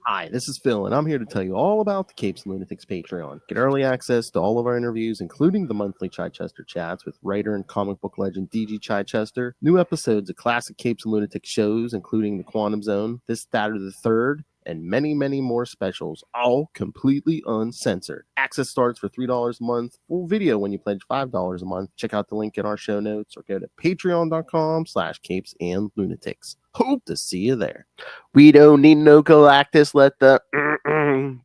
Hi, this is Phil, and I'm here to tell you all about the Capes and Lunatics Patreon. Get early access to all of our interviews, including the monthly Chichester chats with writer and comic book legend DG Chichester, new episodes of classic Capes and Lunatics shows, including The Quantum Zone, This, That, or the Third, and many, many more specials, all completely uncensored. Access starts for $3 a month, full video when you pledge $5 a month. Check out the link in our show notes or go to patreon.com/capesandlunatics. Hope to see you there. We don't need no Galactus. Let the burn.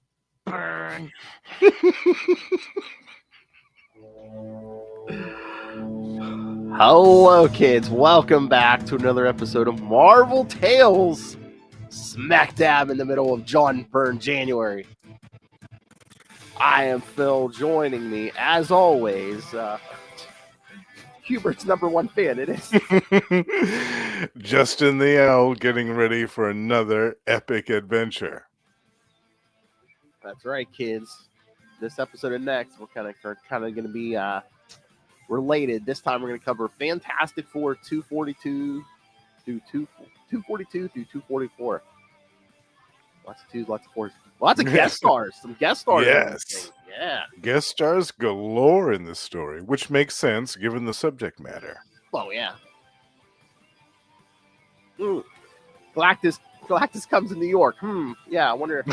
Hello, kids. Welcome back to another episode of Marvel Tales. Smack dab in the middle of John Byrne January. I am Phil. Joining me, as always, Hubert's #1 fan. It is Justin the Owl, getting ready for another epic adventure. That's right, kids. This episode and next, we're kind of going to be related. This time, we're going to cover Fantastic Four 242 through 244. Lots of twos, lots of fours, lots of guest stars. Some guest stars. Yes. Yeah. Guest stars galore in this story, which makes sense given the subject matter. Oh, yeah. Galactus comes to New York. Yeah, I wonder.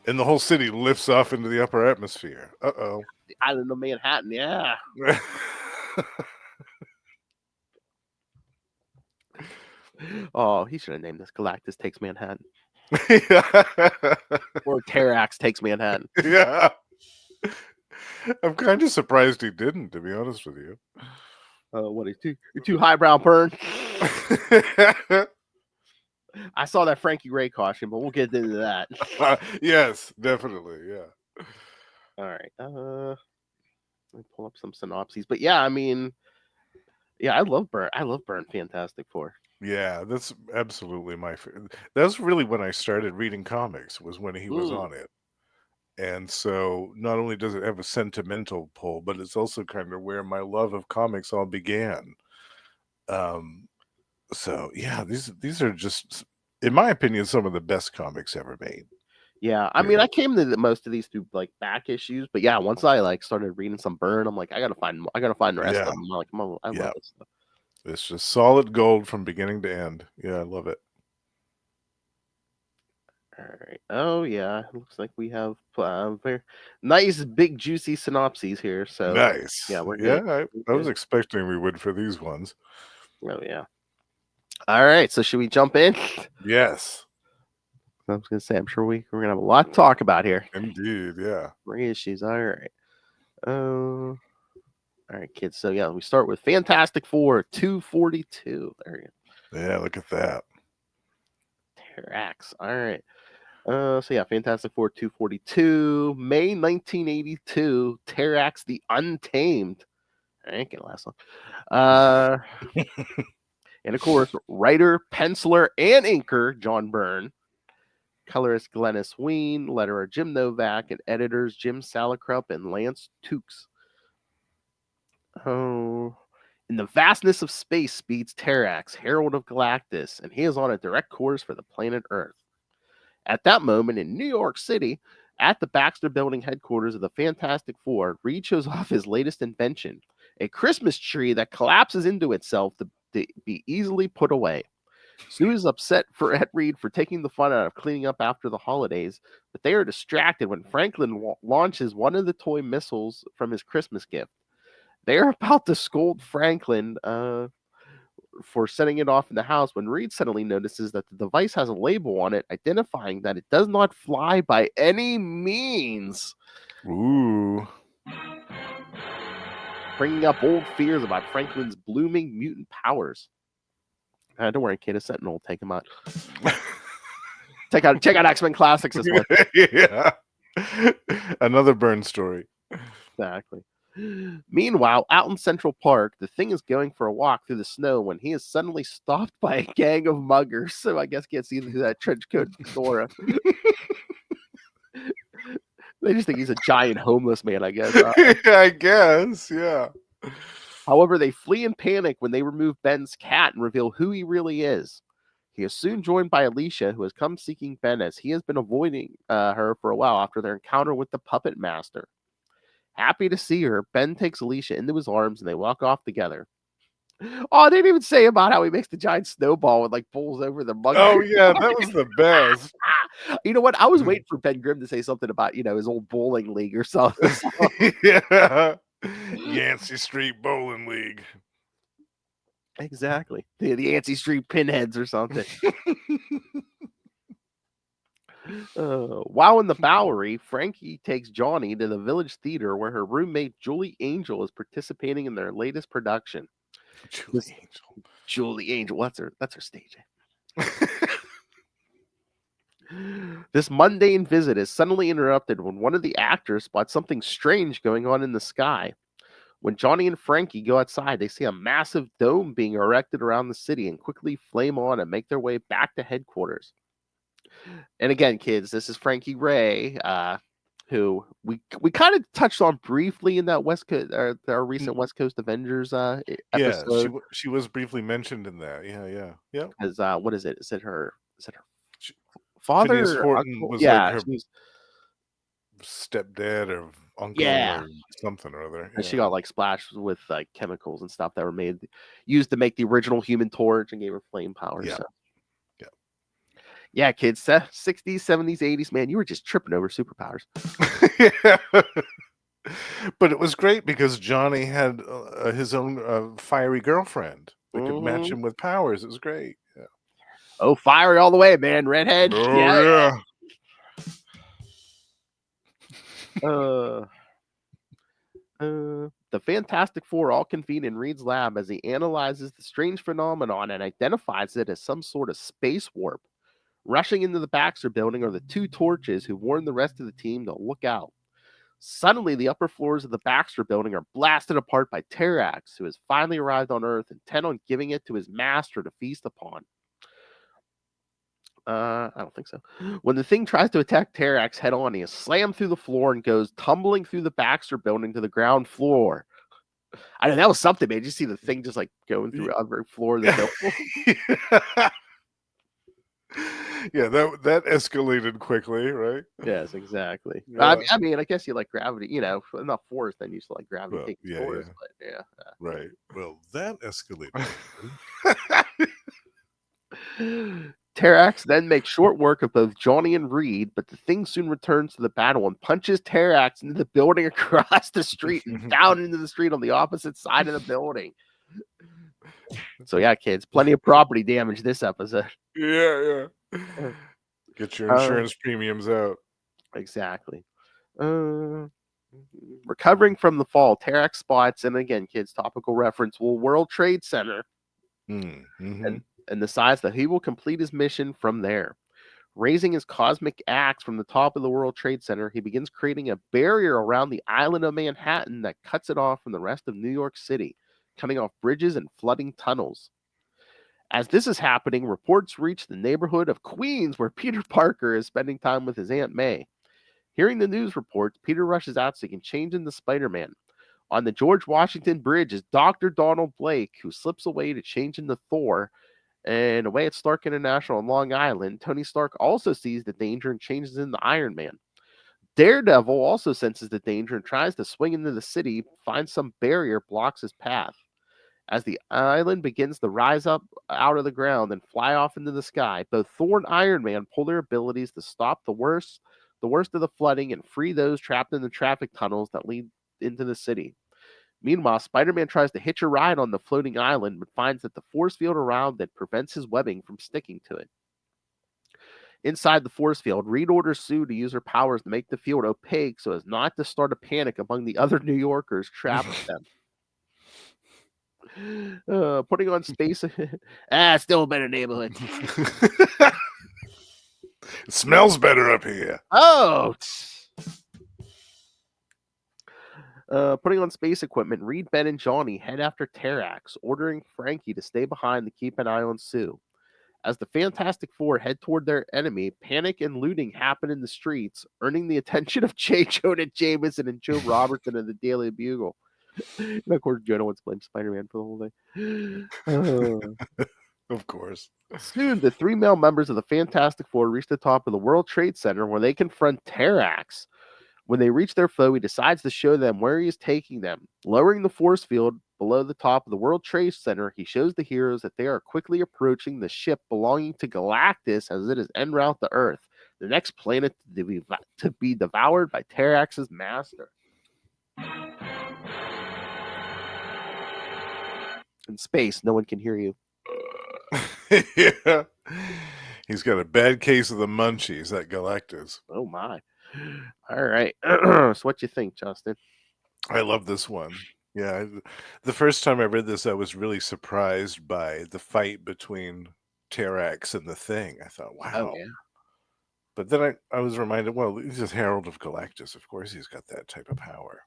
And the whole city lifts off into the upper atmosphere. Uh-oh. The island of Manhattan, yeah. Oh, he should have named this Galactus Takes Manhattan. Or Terrax Takes Manhattan. Yeah. I'm kind of surprised he didn't, to be honest with you. What is you're too highbrow, Byrne. I saw that Frankie Ray caution, but we'll get into that. Yes, definitely, yeah. All right. Let me pull up some synopses. But yeah, I mean, yeah, I love Byrne. I love Byrne Fantastic Four. Yeah, that's absolutely my favorite. That's really when I started reading comics, was when he was on it. And so not only does it have a sentimental pull, but it's also kind of where my love of comics all began. So yeah, these are just, in my opinion, some of the best comics ever made. Yeah, I mean, I came to most of these through like back issues, but yeah, once I like started reading some Byrne, I'm like, I gotta find the rest of them. I'm like, I love this stuff. It's just solid gold from beginning to end. Yeah, I love it. All right. Oh yeah, looks like we have very nice, big, juicy synopses here. So nice. Yeah, we're good. Yeah, I was expecting we would for these ones. Oh yeah. All right. So should we jump in? Yes. I was gonna say, I'm sure we're gonna have a lot to talk about here. Indeed. Yeah. Reissues. All right. All right, kids. So yeah, we start with Fantastic Four 242. There you go. Yeah, look at that. Terrax. All right. So yeah, Fantastic Four 242, May 1982. Terrax the Untamed. I ain't gonna last long. And of course, writer, penciler, and inker John Byrne, colorist Glennis Ween, letterer Jim Novak, and editors Jim Salicrup and Lance Tukes. Oh, in the vastness of space speeds Terrax, Herald of Galactus, and he is on a direct course for the planet Earth. At that moment in New York City, at the Baxter Building headquarters of the Fantastic Four, Reed shows off his latest invention, a Christmas tree that collapses into itself to be easily put away. Sue is upset at Reed for taking the fun out of cleaning up after the holidays, but they are distracted when Franklin launches one of the toy missiles from his Christmas gift. They are about to scold Franklin for setting it off in the house when Reed suddenly notices that the device has a label on it identifying that it does not fly by any means. Ooh. Bringing up old fears about Franklin's blooming mutant powers. Don't worry, kid. A Sentinel will take him out. Check out X-Men Classics this one. Yeah. Another Byrne story. Exactly. Meanwhile, out in Central Park, the Thing is going for a walk through the snow when he is suddenly stopped by a gang of muggers. So I guess can't see through that trench coat fedora. They just think he's a giant homeless man, I guess. I guess, yeah. However, they flee in panic when they remove Ben's cat and reveal who he really is. He is soon joined by Alicia, who has come seeking Ben as he has been avoiding her for a while after their encounter with the puppet master. Happy to see her, Ben takes Alicia into his arms and they walk off together. Oh, I didn't even say about how he makes the giant snowball and like pulls over the monkey. Oh yeah, that was the best. You know what? I was waiting for Ben Grimm to say something about, his old bowling league or something. Yeah. Yancey Street Bowling League. Exactly. The Yancey Street Pinheads or something. While in the Bowery, Frankie takes Johnny to the Village Theater where her roommate Julie Angel is participating in their latest production. Julie Angel, that's her stage name. This mundane visit is suddenly interrupted when one of the actors spots something strange going on in the sky. When Johnny and Frankie go outside, they see a massive dome being erected around the city and quickly flame on and make their way back to headquarters. And again, kids, this is Frankie Ray, who we kind of touched on briefly in that West Coast, our recent West Coast Avengers Yeah, episode. she was briefly mentioned in that. Yeah. As what is it? Is it her She- father Phineas or Horton uncle? was like Yeah, her she's stepdad or uncle yeah. or something or other. And she Yeah. got like splashed with like chemicals and stuff that were used to make the original Human Torch and gave her flame power. Yeah. So. Yeah. Yeah, kids, 60s, 70s, 80s, man, you were just tripping over superpowers. Yeah. But it was great because Johnny had his own fiery girlfriend that could match him with powers. It was great. Yeah. Oh, fiery all the way, man. Redhead. Oh yeah. The Fantastic Four all convene in Reed's lab as he analyzes the strange phenomenon and identifies it as some sort of space warp. Rushing into the Baxter building are the two torches who warn the rest of the team to look out. Suddenly, the upper floors of the Baxter building are blasted apart by Terrax, who has finally arrived on Earth, intent on giving it to his master to feast upon. I don't think so. When the thing tries to attack Terrax head on, he is slammed through the floor and goes tumbling through the Baxter building to the ground floor. I know that was something, man. Did you see the thing just like going through every floor of the building? Yeah, that escalated quickly, right? Yes, exactly. Yeah. I mean, I guess you like gravity, enough force, then you still like gravity Well, takes yeah, force, yeah. but yeah. Right. Well, that escalated. Terrax then makes short work of both Johnny and Reed, but the thing soon returns to the battle and punches Terrax into the building across the street and down into the street on the opposite side of the building. So yeah, kids, plenty of property damage this episode. Yeah. Get your insurance premiums out. Exactly. Recovering from the fall, Terrax spots, and again, kids, topical reference, World Trade Center, and decides that he will complete his mission from there. Raising his cosmic axe from the top of the World Trade Center, he begins creating a barrier around the island of Manhattan that cuts it off from the rest of New York City, cutting off bridges and flooding tunnels. As this is happening, reports reach the neighborhood of Queens where Peter Parker is spending time with his Aunt May. Hearing the news reports, Peter rushes out so he can change into Spider-Man. On the George Washington Bridge is Dr. Donald Blake, who slips away to change into Thor. And away at Stark International on Long Island, Tony Stark also sees the danger and changes into Iron Man. Daredevil also senses the danger and tries to swing into the city, finds some barrier blocks his path. As the island begins to rise up out of the ground and fly off into the sky, both Thor and Iron Man pull their abilities to stop the worst of the flooding and free those trapped in the traffic tunnels that lead into the city. Meanwhile, Spider-Man tries to hitch a ride on the floating island, but finds that the force field around it prevents his webbing from sticking to it. Inside the force field, Reed orders Sue to use her powers to make the field opaque so as not to start a panic among the other New Yorkers trapped with them. Putting on space. Still a better neighborhood. It smells better up here. Oh! Putting on space equipment, Reed, Ben, and Johnny head after Terrax, ordering Frankie to stay behind to keep an eye on Sue. As the Fantastic Four head toward their enemy, panic and looting happen in the streets, earning the attention of J. Jonah Jameson and Joe Robertson of the Daily Bugle. And of course, Jonah wants to blame Spider-Man for the whole thing. Of course. Soon, the three male members of the Fantastic Four reach the top of the World Trade Center where they confront Terrax. When they reach their foe, he decides to show them where he is taking them. Lowering the force field below the top of the World Trade Center, he shows the heroes that they are quickly approaching the ship belonging to Galactus as it is en route to Earth, the next planet to be devoured by Terrax's master. In space, no one can hear you. Yeah. He's got a bad case of the munchies, that Galactus. Oh my. All right. So what you think, Justin? I love this one. Yeah, the first time I read this, I was really surprised by the fight between Terrax and the Thing. I thought, Oh wow. yeah. But then I was reminded, well, he's just Herald of Galactus. Of course, he's got that type of power.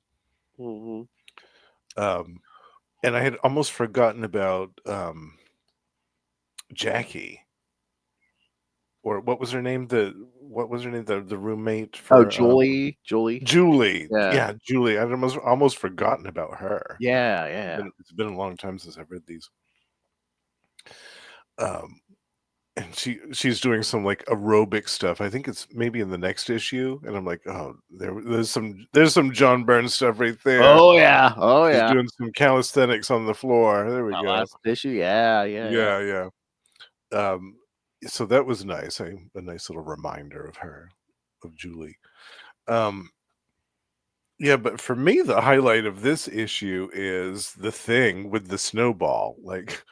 Mm-hmm. And I had almost forgotten about Jackie, or what was her name? The roommate Oh, for Julie. Julie. Yeah. Yeah, Julie. I'd almost forgotten about her. Yeah, yeah. It's been a long time since I've read these. And she's doing some like aerobic stuff. I think it's maybe in the next issue, and I'm like, oh, there's some John Byrne stuff right there. Oh yeah. Oh She's yeah. doing some calisthenics on the floor. There we My go. last issue. Yeah, yeah. Yeah. So that was nice. A nice little reminder of her, of Julie. Yeah, but for me, the highlight of this issue is the Thing with the snowball, like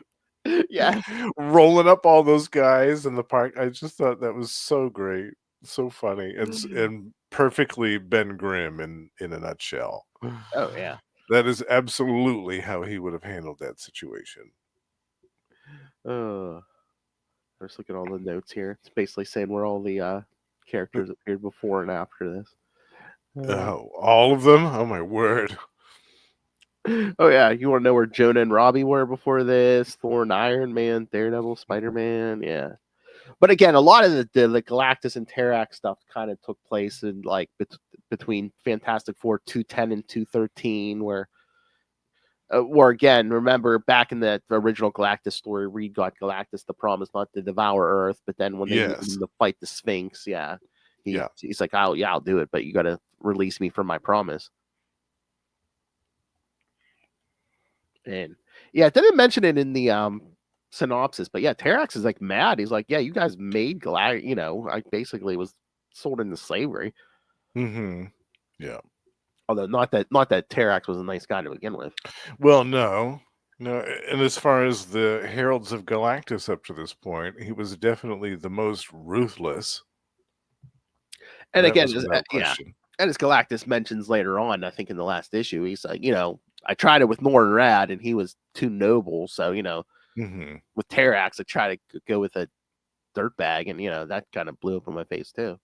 Yeah. rolling up all those guys in the park. I just thought that was so great, so funny, and perfectly Ben Grimm in a nutshell. Oh yeah. That is absolutely how he would have handled that situation. I'm just looking at all the notes here. It's basically saying where all the characters appeared before and after this. Oh, all of them? Oh my word. Oh yeah, you want to know where Jonah and Robbie were before this? Thor and Iron Man, Daredevil, Spider-Man, yeah. But again, a lot of the Galactus and Terrax stuff kind of took place in like between Fantastic Four 210 and 213, where again, remember back in the original Galactus story, Reed got Galactus the promise not to devour Earth, but then when they needed Yes. him to fight the Sphinx, Yeah. he's like, I'll do it, but you got to release me from my promise. And yeah, it didn't mention it in the synopsis, but yeah, Terrax is like mad. He's like, yeah, you guys made I basically was sold into slavery. Mm-hmm. Yeah. Although not that Terrax was a nice guy to begin with. Well, no. And as far as the Heralds of Galactus up to this point, he was definitely the most ruthless. And That again, was without question. and as Galactus mentions later on, I think in the last issue, he's like, I tried it with Norrin Rad, and he was too noble. So Mm-hmm. with Terrax, I tried to go with a dirtbag, and that kind of blew up in my face too.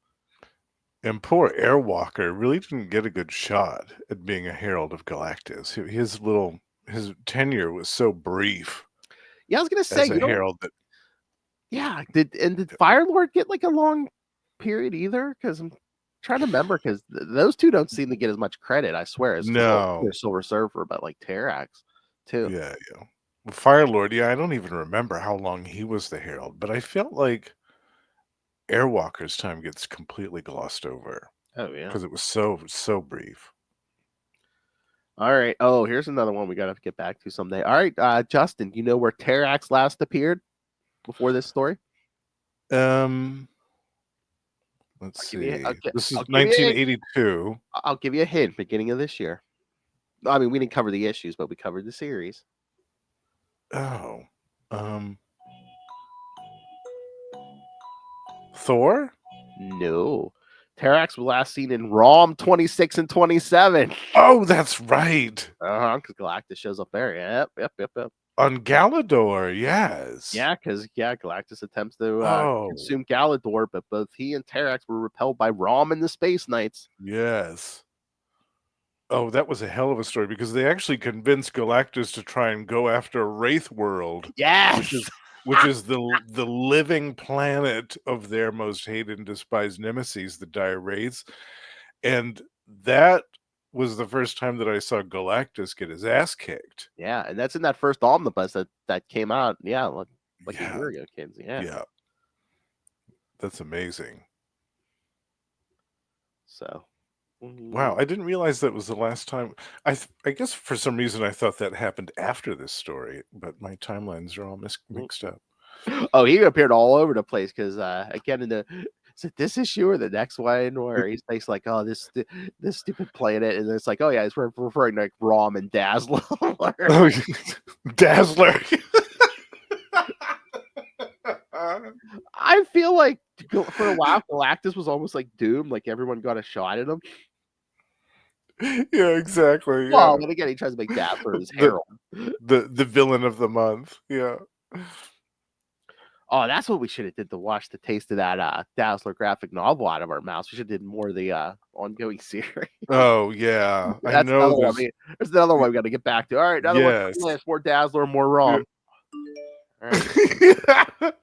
And poor Airwalker really didn't get a good shot at being a Herald of Galactus. His tenure was so brief. Yeah, I was gonna say, as a Herald that. Yeah, did Firelord get like a long period either? Because I'm trying to remember, because those two don't seem to get as much credit, I swear, as No. Silver Surfer, but like Terrax too. Yeah. Well, Firelord, yeah, I don't even remember how long he was the Herald, but I felt like Airwalker's time gets completely glossed over Oh yeah. because it was so brief. All right. Oh, here's another one we gotta get back to someday. All right, Justin, you know where Terrax last appeared before this story? Let's Give you, see. I'll, This is I'll give you, 1982. I'll give you a hint. Beginning of this year. I mean, we didn't cover the issues, but we covered the series. Oh, Thor? No. Terrax was last seen in ROM 26 and 27. Oh, that's right. Because Galactus shows up there. Yep. On Galador, yes. Yeah, because Galactus attempts to consume Galador, but both he and Terrax were repelled by Rom and the Space Knights. Yes. Oh, that was a hell of a story because they actually convinced Galactus to try and go after Wraith World. Yes. Which is the living planet of their most hated and despised nemesis, the Dire Wraiths. And that was the first time that I saw Galactus get his ass kicked. Yeah, and that's in that first omnibus that came out. Yeah. like a year ago, kids. Yeah. Yeah. That's amazing. So. Wow, I didn't realize that was the last time. I guess for some reason I thought that happened after this story, but my timelines are all mixed up. Oh, he appeared all over the place because again in the is it this issue or the next one where he's basically like, oh, this stupid planet, and it's like, oh yeah, it's referring to like Rom and Dazzler. Oh, Dazzler. I feel like for a while Galactus was almost like Doom, like everyone got a shot at him. Yeah, exactly. Yeah. Well, then again, he tries to make Dazzler his Herald. The villain of the month. Yeah. Oh, that's what we should have did to wash the taste of that Dazzler graphic novel out of our mouths. We should have did more of the ongoing series. Oh yeah, I That's know. another one. There's another one we got to get back to. All right, another one. Yes. More Dazzler, more Rom. All right.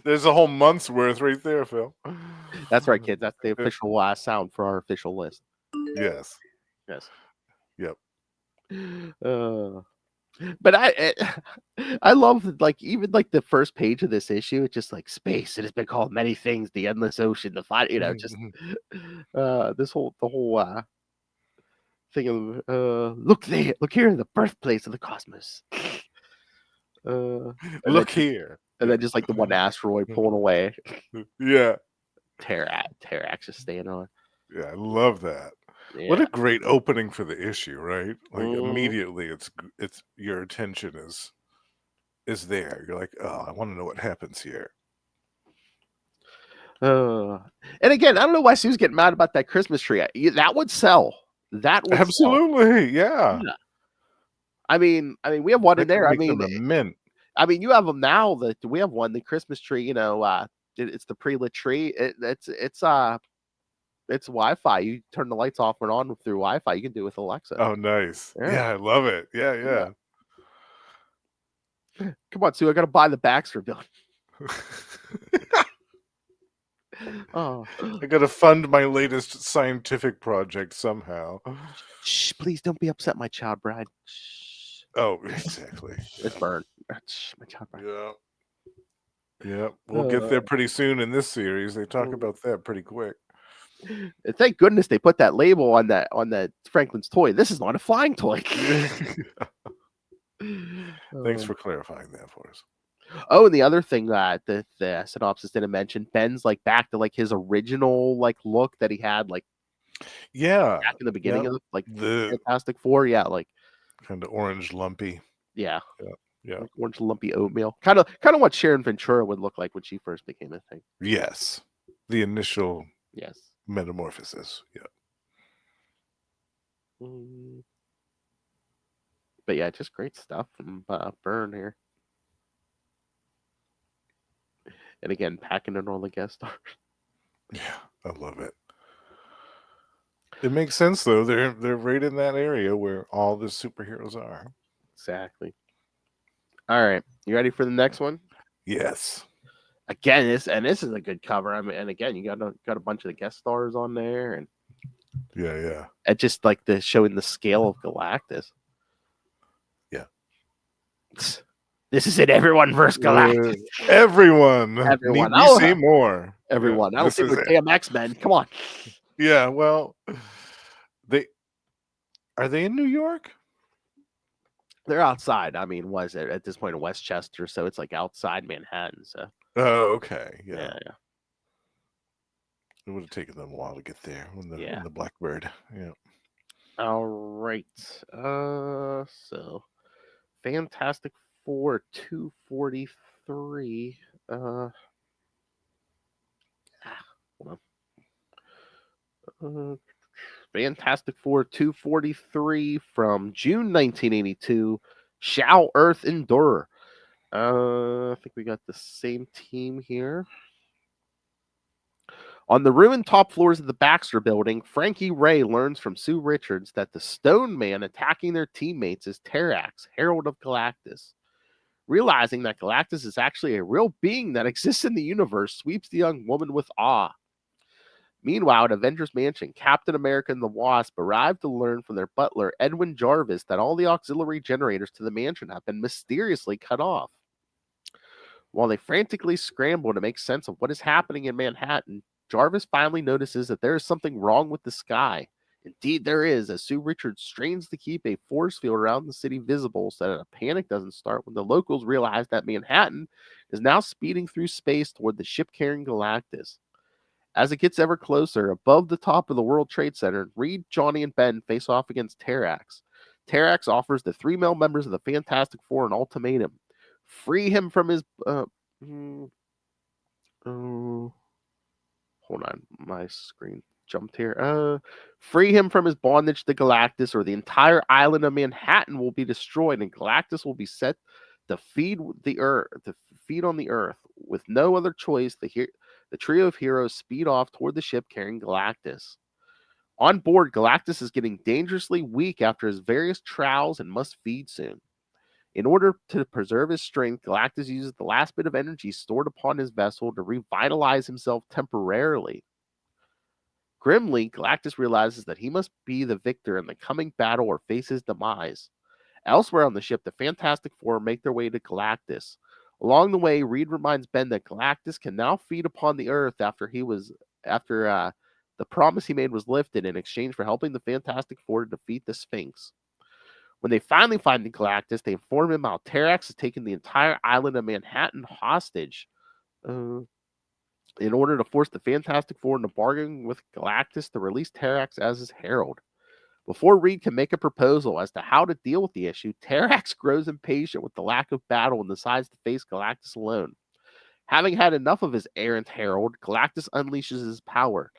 There's a whole month's worth right there, Phil. That's right, kids. That's the official sound for our official list. Yes. Yes. Yep. But I love like even like the first page of this issue. It's just like space. It has been called many things: the endless ocean, the fire. You know, just the whole thing of look there, look here, the birthplace of the cosmos. Look here, and then just like the one asteroid pulling away. Yeah, Terrax just staying on. Yeah, I love that. Yeah. What a great opening for the issue, right? Like immediately, it's your attention is there. You're like, oh, I want to know what happens here. And again, I don't know why Sue's getting mad about that Christmas tree. That would sell. That would absolutely, yeah. I mean, we have one in there. I mean, a mint. I mean, you have them now. That we have one, the Christmas tree. You know, it's the pre-lit tree. It's Wi-Fi. You turn the lights off and on through Wi-Fi. You can do it with Alexa. Oh, nice. Yeah, I love it. Yeah. Come on, Sue. I got to buy the Baxter building. Oh, I got to fund my latest scientific project somehow. Shh, please don't be upset, my child bride. Shh. Oh, exactly. It's Byrne. Shh, my child bride. Yeah. We'll get there pretty soon in this series. They talk about that pretty quick. Thank goodness they put that label on that Franklin's toy. This is not a flying toy. Thanks for clarifying that for us. Oh, and the other thing that the synopsis didn't mention, Ben's like back to like his original like look that he had like back in the beginning of the Fantastic Four. Yeah, like kind of orange lumpy. Yeah. Like orange lumpy oatmeal. Kind of what Sharon Ventura would look like when she first became a thing. Yes. The initial metamorphosis. But yeah, just great stuff from Byrne here. And again, packing in all the guest stars. Yeah, I love it. It makes sense though. They're right in that area where all the superheroes are. Exactly. All right, you ready for the next one? Yes. Again, this is a good cover. I mean, and again, you got a bunch of the guest stars on there, and yeah, and just like showing the scale of Galactus. Yeah. This is it, everyone versus Galactus. Everyone. We see more. Everyone. I don't think we're damn X-Men. Come on. Yeah, well, are they in New York? They're outside. I mean, was it at this point in Westchester? So it's like outside Manhattan. So. Oh, okay. Yeah. It would have taken them a while to get there in the Blackbird. Yeah. All right. So Fantastic Four 243. Hold on. Fantastic Four 243 from June 1982. Shall Earth Endure? I think we got the same team here. On the ruined top floors of the Baxter building, Frankie Ray learns from Sue Richards that the stone man attacking their teammates is Terrax, Herald of Galactus. Realizing that Galactus is actually a real being that exists in the universe sweeps the young woman with awe. Meanwhile, at Avengers Mansion, Captain America and the Wasp arrive to learn from their butler, Edwin Jarvis, that all the auxiliary generators to the mansion have been mysteriously cut off. While they frantically scramble to make sense of what is happening in Manhattan, Jarvis finally notices that there is something wrong with the sky. Indeed, there is, as Sue Richards strains to keep a force field around the city visible so that a panic doesn't start when the locals realize that Manhattan is now speeding through space toward the ship carrying Galactus. As it gets ever closer, above the top of the World Trade Center, Reed, Johnny, and Ben face off against Terrax. Terrax offers the three male members of the Fantastic Four an ultimatum: free him from his. Mm, oh, hold on, my screen jumped here. Free him from his bondage to Galactus, or the entire island of Manhattan will be destroyed, and Galactus will be set to feed the Earth, to feed on the Earth. With no other choice, the trio of heroes speed off toward the ship carrying Galactus. On board, Galactus is getting dangerously weak after his various trials and must feed soon. In order to preserve his strength, Galactus uses the last bit of energy stored upon his vessel to revitalize himself temporarily. Grimly, Galactus realizes that he must be the victor in the coming battle or face his demise. Elsewhere on the ship, the Fantastic Four make their way to Galactus. Along the way, Reed reminds Ben that Galactus can now feed upon the Earth after the promise he made was lifted in exchange for helping the Fantastic Four to defeat the Sphinx. When they finally find the Galactus, they inform him how Terrax has taken the entire island of Manhattan hostage. In order to force the Fantastic Four into bargaining with Galactus to release Terrax as his herald. Before Reed can make a proposal as to how to deal with the issue, Terrax grows impatient with the lack of battle and decides to face Galactus alone. Having had enough of his errant herald, Galactus unleashes his power,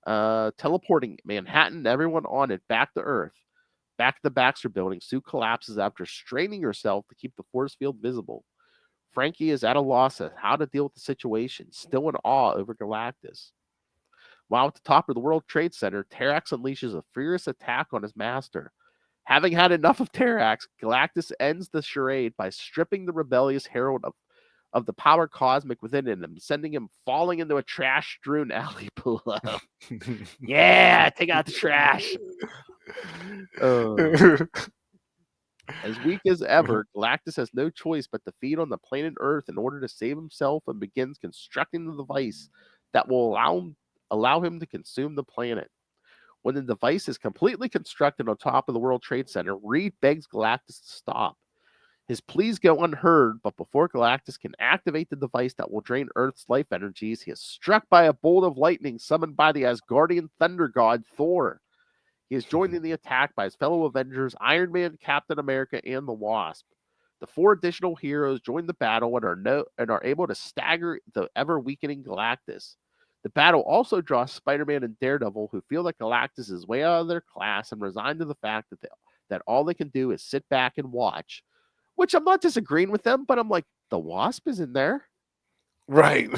teleporting Manhattan and everyone on it back to Earth. Back to the Baxter building, Sue collapses after straining herself to keep the force field visible. Frankie is at a loss at how to deal with the situation, still in awe over Galactus. While at the top of the World Trade Center, Terrax unleashes a furious attack on his master. Having had enough of Terrax, Galactus ends the charade by stripping the rebellious herald of the power cosmic within him, sending him falling into a trash-strewn alley below. Yeah, take out the trash. As weak as ever, Galactus has no choice but to feed on the planet Earth in order to save himself and begins constructing the device that will allow him to consume the planet. When the device is completely constructed on top of the World Trade Center, Reed begs Galactus to stop. His pleas go unheard, but before Galactus can activate the device that will drain Earth's life energies, he is struck by a bolt of lightning summoned by the Asgardian thunder god Thor. He is joined in the attack by his fellow Avengers, Iron Man, Captain America, and the Wasp. The four additional heroes join the battle and are able to stagger the ever-weakening Galactus. The battle also draws Spider-Man and Daredevil, who feel that Galactus is way out of their class and resign to the fact that all they can do is sit back and watch. Which I'm not disagreeing with them, but I'm like, the Wasp is in there. Right.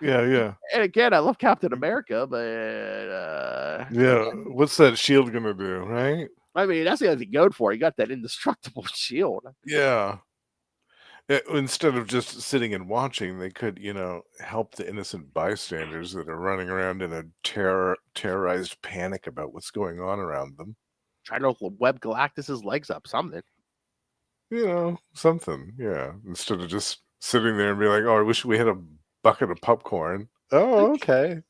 Yeah. And again, I love Captain America, but Yeah. What's that shield gonna do, right? I mean, that's the other thing going for. He got that indestructible shield. Yeah. Instead of just sitting and watching, they could, help the innocent bystanders that are running around in a terrorized panic about what's going on around them. Try to web Galactus's legs up, something. Something, yeah. Instead of just sitting there and be like, "Oh, I wish we had a bucket of popcorn." Oh, okay.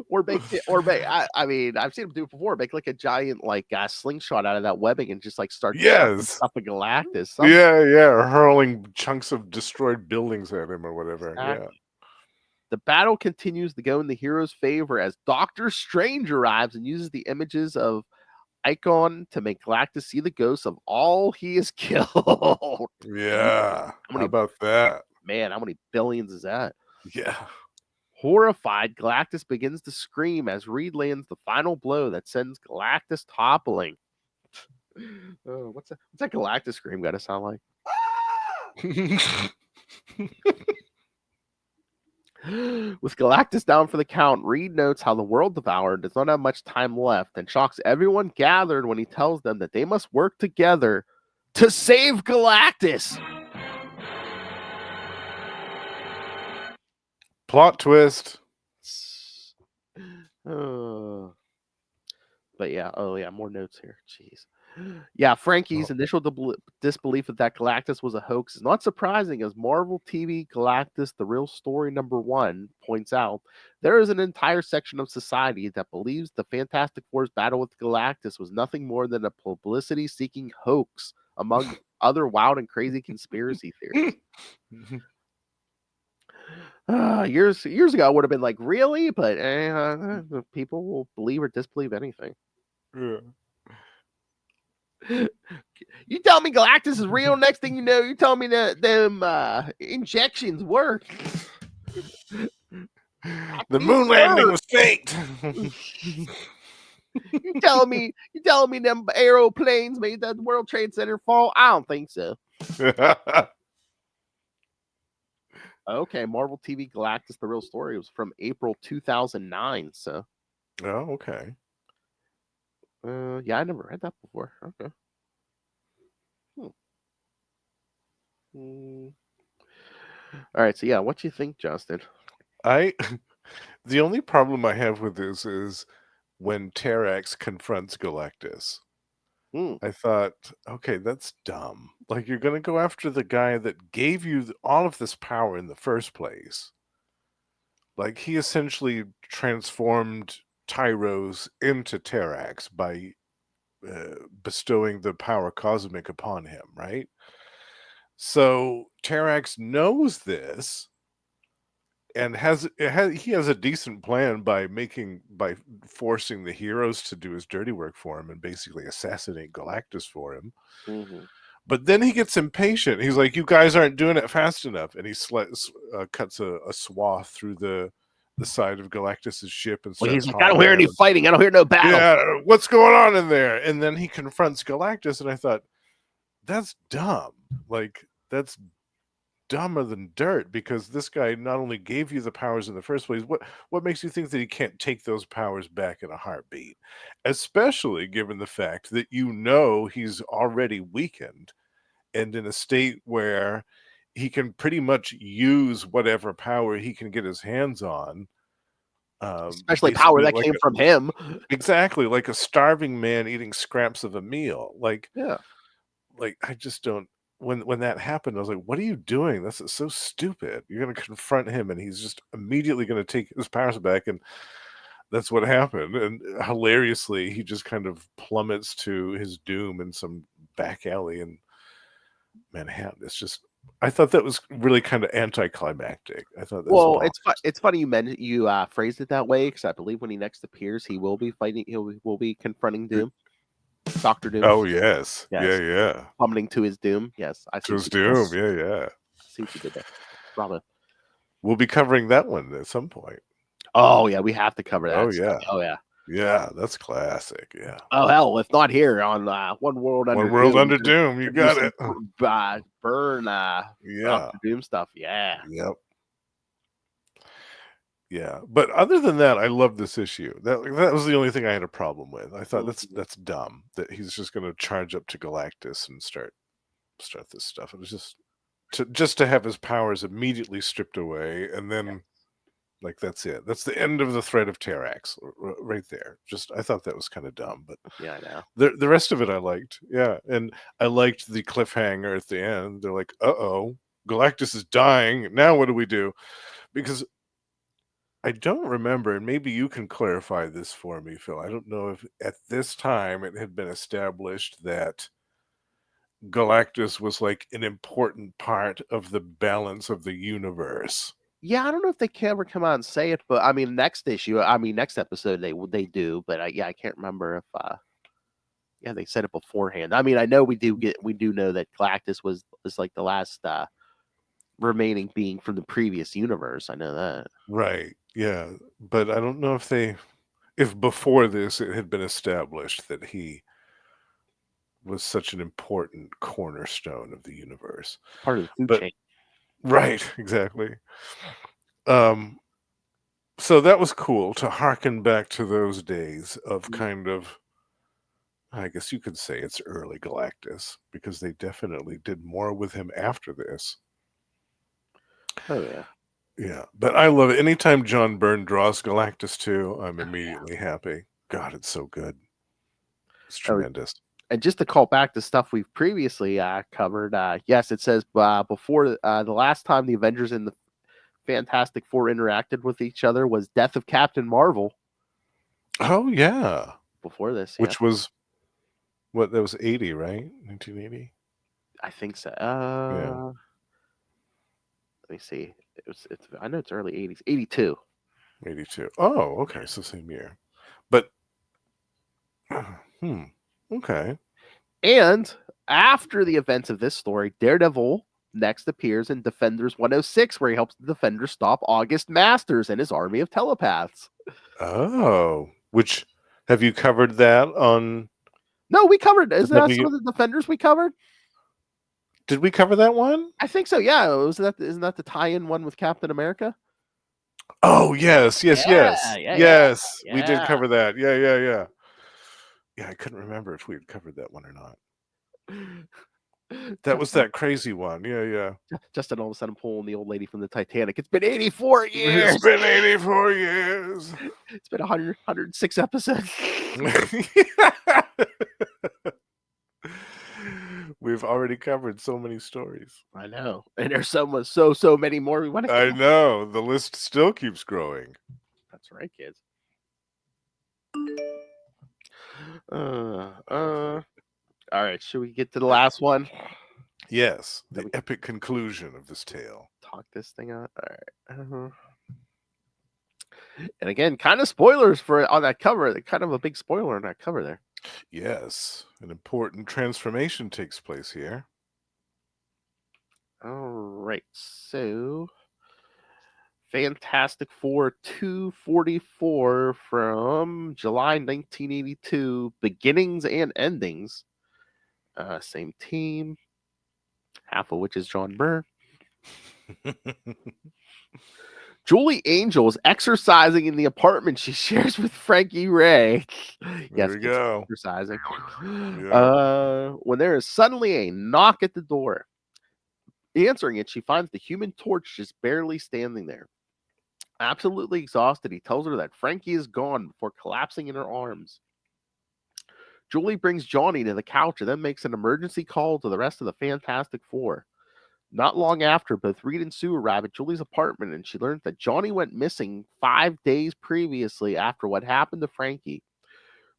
Or I mean, I've seen him do it before. Make like a giant slingshot out of that webbing and just start Yes. stuff a Galactus. Something. Yeah, hurling chunks of destroyed buildings at him or whatever. Exactly. Yeah. The battle continues to go in the hero's favor as Doctor Strange arrives and uses the images of Icon to make Galactus see the ghosts of all he has killed. Yeah. How about that? Man, how many billions is that? Yeah. Horrified, Galactus begins to scream as Reed lands the final blow that sends Galactus toppling. Oh, what's that Galactus scream gotta sound like? With Galactus down for the count, Reed notes how the world devourer does not have much time left and shocks everyone gathered when he tells them that they must work together to save Galactus. Plot twist. But yeah, more notes here. Jeez. Yeah, Oh. Frankie's initial disbelief that Galactus was a hoax is not surprising, as Marvel TV Galactus, the real story #1, points out. There is an entire section of society that believes the Fantastic Four's battle with Galactus was nothing more than a publicity seeking hoax, among other wild and crazy conspiracy theories. Years ago, I would have been like, really? But people will believe or disbelieve anything. Yeah. You tell me Galactus is real. Next thing you know, you tell me that them injections work. The These moon landing work. was faked. You telling me them aeroplanes made that World Trade Center fall? I don't think so. Okay, Marvel TV Galactus: The Real Story was from April 2009. So, Oh, okay. yeah, I never read that before. Okay. Hmm. All right, so yeah, what you think, Justin? I the only problem I have with this is when Terrax confronts Galactus. Hmm. I thought, okay, that's dumb. Like, you're gonna go after the guy that gave you all of this power in the first place. Like, he essentially transformed Tyros into Terrax by bestowing the power cosmic upon him, right? So Terrax knows this and he has a decent plan by forcing the heroes to do his dirty work for him and basically assassinate Galactus for him. Mm-hmm. But then he gets impatient. He's like, "You guys aren't doing it fast enough," and he cuts a swath through the side of Galactus's ship and Well, he's starts like, I don't hauling hear any ass. fighting. I don't hear no battle. Yeah, what's going on in there? And then he confronts Galactus, and I thought, that's dumb. Like, that's dumber than dirt, because this guy not only gave you the powers in the first place, what makes you think that he can't take those powers back in a heartbeat? Especially given the fact that you know he's already weakened and in a state where he can pretty much use whatever power he can get his hands on. Especially power Basically that like came from him. exactly like a starving man eating scraps of a meal. Yeah. Like I just don't. When that happened, I was like, "What are you doing? That's so stupid. You're going to confront him, and he's just immediately going to take his powers back." And that's what happened. And hilariously, he just kind of plummets to his doom in some back alley in Manhattan. It's just, I thought that was really kind of anticlimactic. I thought that's Well, bomb. it's funny you phrased it that way, because I believe when he next appears, he will be fighting. Will be confronting Doom, Doctor Doom. Oh yes, yeah, Yes, yeah. plummeting to his doom. Yes, I see To what his you did there. doom, yeah, yeah. I see what you did there. Bravo. We'll be covering that one at some point. Oh yeah, we have to cover Oh that stuff. yeah, Oh yeah. yeah. That's classic. Yeah. Oh hell, if not here on One World Under One World Doom, Under Doom. You to do got some it. burn Yeah. Doctor Doom stuff. Yeah. Yep. Yeah. But other than that, I love this issue. That was the only thing I had a problem with. I thought Mhm. that's dumb that he's just going to charge up to Galactus and start this stuff. It was just to have his powers immediately stripped away, and then like that's it. That's the end of the threat of Terrax right there. Just I thought that was kind of dumb, but Yeah, I know. the rest of it I liked. Yeah, and I liked the cliffhanger at the end. They're like, "Uh-oh, Galactus is dying. Now what do we do?" Because I don't remember, and maybe you can clarify this for me, Phil. I don't know if at this time it had been established that Galactus was like an important part of the balance of the universe. Yeah, I don't know if they can ever come out and say it, but I mean, next episode, they do, but I can't remember if yeah, they said it beforehand. I mean, I know we do know that Galactus was like the last remaining being from the previous universe. I know that. Right. Yeah. But I don't know if before this it had been established that he was such an important cornerstone of the universe. Part of the food But chain. right, exactly. Um so that was cool to harken back to those days of Mm. kind of, I guess you could say it's early Galactus, because they definitely did more with him after this. Oh yeah. Yeah, but I love it. Anytime John Byrne draws Galactus too, I'm Oh yeah. immediately happy. God, it's so good. It's Oh, tremendous. And just to call back to stuff we've previously covered, yes, it says before the last time the Avengers and the Fantastic Four interacted with each other was Death of Captain Marvel. Oh yeah. Before this, Which was what? That was 80, right? 1980. I think so. Yeah. Let me see. It's. I know it's early 80s. 82. 82. Oh, okay. So same year. But okay. And after the events of this story, Daredevil next appears in Defenders 106, where he helps the Defenders stop August Masters and his army of telepaths. Oh, which have you covered that on? No, we covered. Is that some of the Defenders we covered? Did we cover that one? I think so. Yeah, isn't that the tie-in one with Captain America? Oh yes. We did cover that. Yeah. I couldn't remember if we had covered that one or not. That was that crazy one. Yeah. Justin all of a sudden pulling the old lady from the Titanic. It's been 84 years. It's been 84 years. It's been 106 episodes. We've already covered so many stories. I know. And there's so many more we want to I know. The list still keeps growing. That's right, kids. All right, should we get to the last one? Yes, the epic conclusion of this tale. Talk this thing out. All right. And again, kind of spoilers on that cover. Kind of a big spoiler on that cover there. Yes, an important transformation takes place here. All right, so Fantastic Four 244 from July 1982, beginnings and endings. Same team, half of which is John Byrne. Julie Angel is exercising in the apartment she shares with Frankie Ray. There we go. Exercising. Yeah. When there is suddenly a knock at the door. Answering it, she finds the Human Torch just barely standing there. Absolutely exhausted, he tells her that Frankie is gone before collapsing in her arms. Julie brings Johnny to the couch and then makes an emergency call to the rest of the Fantastic Four. Not long after, both Reed and Sue arrive at Julie's apartment, and she learns that Johnny went missing 5 days previously after what happened to Frankie.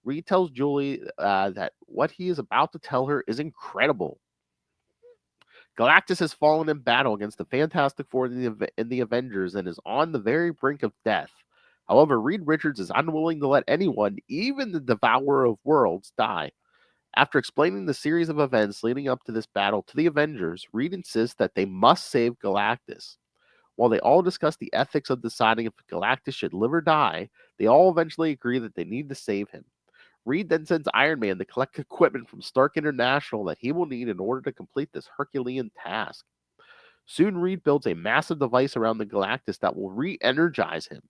Reed tells Julie that what he is about to tell her is incredible. Galactus has fallen in battle against the Fantastic Four in the Avengers and is on the very brink of death. However, Reed Richards is unwilling to let anyone, even the Devourer of Worlds, die. After explaining the series of events leading up to this battle to the Avengers, Reed insists that they must save Galactus. While they all discuss the ethics of deciding if Galactus should live or die, they all eventually agree that they need to save him. Reed then sends Iron Man to collect equipment from Stark International that he will need in order to complete this Herculean task. Soon, Reed builds a massive device around the Galactus that will re-energize him.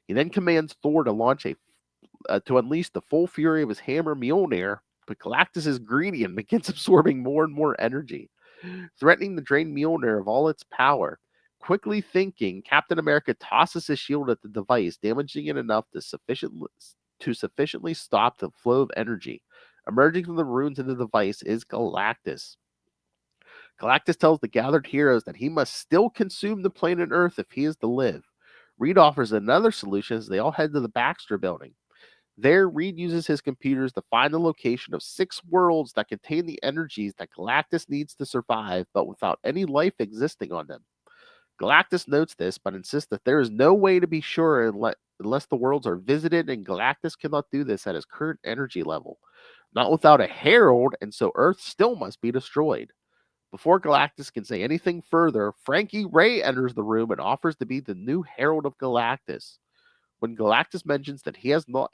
He then commands Thor to launch to unleash the full fury of his hammer Mjolnir, but Galactus is greedy and begins absorbing more and more energy, threatening to drain Mjolnir of all its power. Quickly thinking, Captain America tosses his shield at the device, damaging it enough to sufficiently stop the flow of energy. Emerging from the ruins of the device is Galactus. Galactus tells the gathered heroes that he must still consume the planet Earth if he is to live. Reed offers another solution as they all head to the Baxter building. There, Reed uses his computers to find the location of 6 worlds that contain the energies that Galactus needs to survive, but without any life existing on them. Galactus notes this, but insists that there is no way to be sure unless the worlds are visited, and Galactus cannot do this at his current energy level. Not without a Herald, and so Earth still must be destroyed. Before Galactus can say anything further, Frankie Ray enters the room and offers to be the new Herald of Galactus. When Galactus mentions that he has not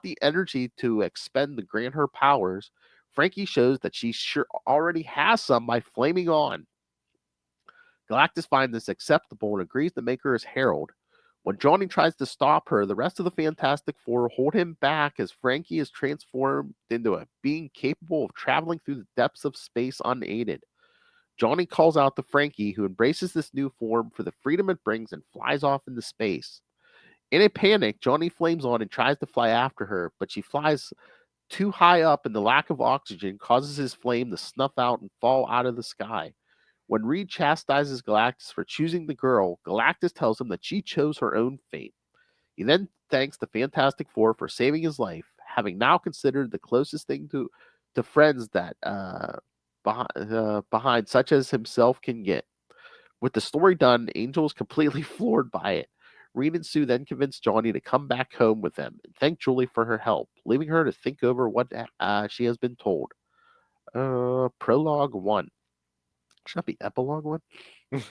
the energy to expend to grant her powers, Frankie shows that she sure already has some by flaming on. Galactus finds this acceptable and agrees to make her his herald. When Johnny tries to stop her, the rest of the Fantastic Four hold him back as Frankie is transformed into a being capable of traveling through the depths of space unaided. Johnny calls out to Frankie, who embraces this new form for the freedom it brings and flies off into space. In a panic, Johnny flames on and tries to fly after her, but she flies too high up, and the lack of oxygen causes his flame to snuff out and fall out of the sky. When Reed chastises Galactus for choosing the girl, Galactus tells him that she chose her own fate. He then thanks the Fantastic Four for saving his life, having now considered the closest thing to friends that behind such as himself can get. With the story done, Angel is completely floored by it. Reed and Sue then convince Johnny to come back home with them and thank Julie for her help, leaving her to think over what she has been told. Prologue 1. Should that be Epilogue 1?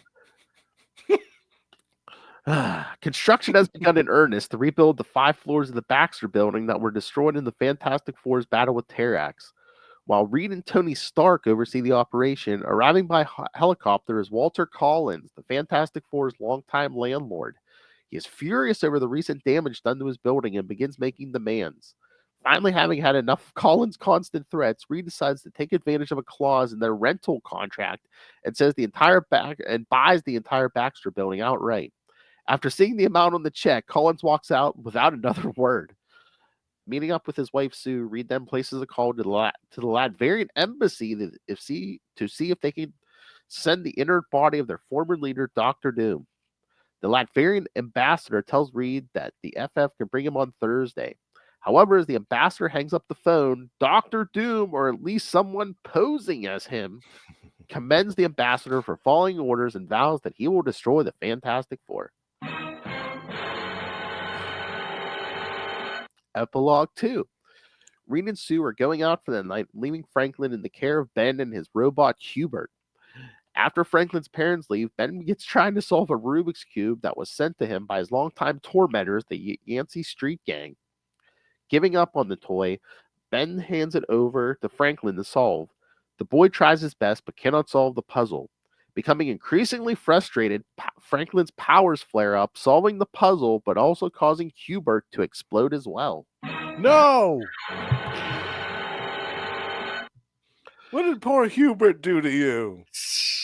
Construction has begun in earnest to rebuild the 5 floors of the Baxter building that were destroyed in the Fantastic Four's battle with Terrax. While Reed and Tony Stark oversee the operation, arriving by helicopter is Walter Collins, the Fantastic Four's longtime landlord. He is furious over the recent damage done to his building and begins making demands. Finally, having had enough of Collins' constant threats, Reed decides to take advantage of a clause in their rental contract and buys the entire Baxter building outright. After seeing the amount on the check, Collins walks out without another word. Meeting up with his wife Sue, Reed then places a call to the Latverian embassy to see if they can send the inert body of their former leader, Doctor Doom. The Latverian ambassador tells Reed that the FF can bring him on Thursday. However, as the ambassador hangs up the phone, Doctor Doom, or at least someone posing as him, commends the ambassador for following orders and vows that he will destroy the Fantastic Four. Epilogue 2. Reed and Sue are going out for the night, leaving Franklin in the care of Ben and his robot Hubert. After Franklin's parents leave, Ben begins trying to solve a Rubik's Cube that was sent to him by his longtime tormentors, the Yancey Street Gang. Giving up on the toy, Ben hands it over to Franklin to solve. The boy tries his best but cannot solve the puzzle. Becoming increasingly frustrated, Franklin's powers flare up, solving the puzzle but also causing Hubert to explode as well. No! What did poor Hubert do to you?